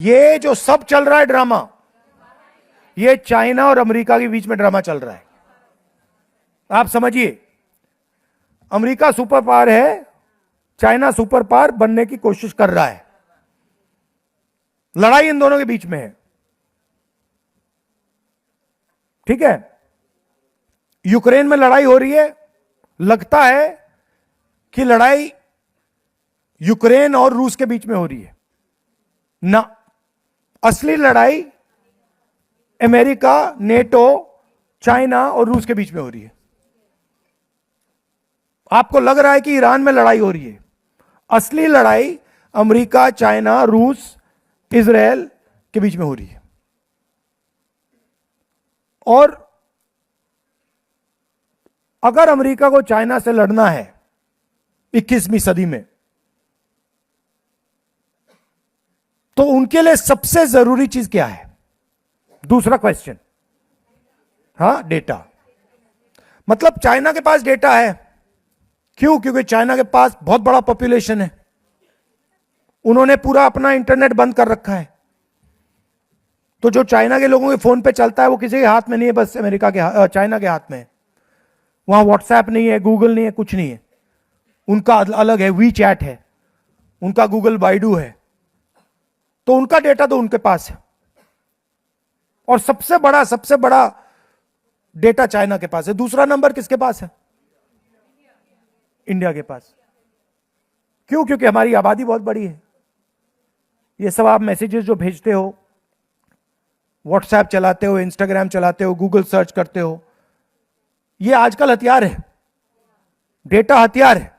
ये जो सब चल रहा है ड्रामा, ये चाइना और अमेरिका के बीच में ड्रामा चल रहा है। आप समझिए, अमेरिका सुपर पावर है, चाइना सुपर पावर बनने की कोशिश कर रहा है। लड़ाई इन दोनों के बीच में है, ठीक है। यूक्रेन में लड़ाई हो रही है, लगता है कि लड़ाई यूक्रेन और रूस के बीच में हो रही है ना, असली लड़ाई अमेरिका, नेटो, चाइना और रूस के बीच में हो रही है। आपको लग रहा है कि ईरान में लड़ाई हो रही है, असली लड़ाई अमेरिका, चाइना, रूस, इजराइल के बीच में हो रही है। और अगर अमेरिका को चाइना से लड़ना है 21वीं सदी में, तो उनके लिए सबसे जरूरी चीज क्या है? दूसरा क्वेश्चन, हाँ, डेटा। मतलब चाइना के पास डेटा है, क्यों? क्योंकि चाइना के पास बहुत बड़ा पॉपुलेशन है, उन्होंने पूरा अपना इंटरनेट बंद कर रखा है। तो जो चाइना के लोगों के फोन पे चलता है वो किसी के हाथ में नहीं है, बस अमेरिका के, चाइना के हाथ में है। वहां व्हाट्सएप नहीं है, गूगल नहीं है, कुछ नहीं है। उनका अलग है, वी चैट है, उनका गूगल बाइडू है। तो उनका डेटा तो उनके पास है, और सबसे बड़ा डेटा चाइना के पास है। दूसरा नंबर किसके पास है? इंडिया के पास। क्यों? क्योंकि हमारी आबादी बहुत बड़ी है। ये सब आप मैसेजेस जो भेजते हो, व्हाट्सएप चलाते हो, इंस्टाग्राम चलाते हो, गूगल सर्च करते हो, ये आजकल हथियार है, डेटा हथियार है।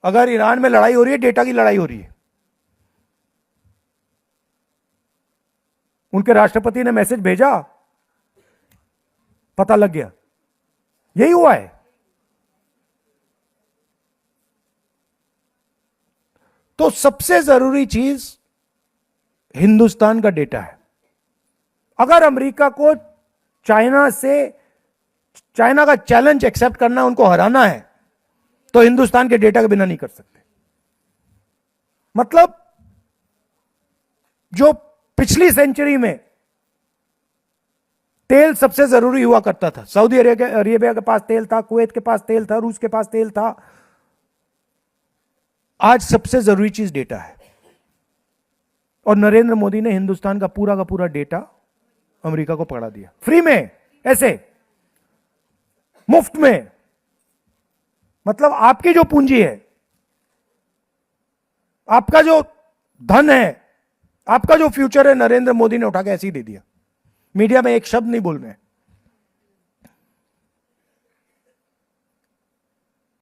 अगर ईरान में लड़ाई हो रही है, डेटा की लड़ाई हो रही है। उनके राष्ट्रपति ने मैसेज भेजा, पता लग गया, यही हुआ है। तो सबसे जरूरी चीज हिंदुस्तान का डेटा है। अगर अमेरिका को चाइना का चैलेंज एक्सेप्ट करना, उनको हराना है, तो हिंदुस्तान के डेटा के बिना नहीं कर सकते। मतलब जो पिछली सेंचुरी में तेल सबसे जरूरी हुआ करता था, सऊदी अरेबिया के पास तेल था, कुवैत के पास तेल था, रूस के पास तेल था, आज सबसे जरूरी चीज डेटा है। और नरेंद्र मोदी ने हिंदुस्तान का पूरा डेटा अमेरिका को पकड़ा दिया, फ्री में, ऐसे मुफ्त में। मतलब आपकी जो पूंजी है, आपका जो धन है, आपका जो फ्यूचर है, नरेंद्र मोदी ने उठा के ऐसे ही दे दिया। मीडिया में एक शब्द नहीं बोल रहे हैं,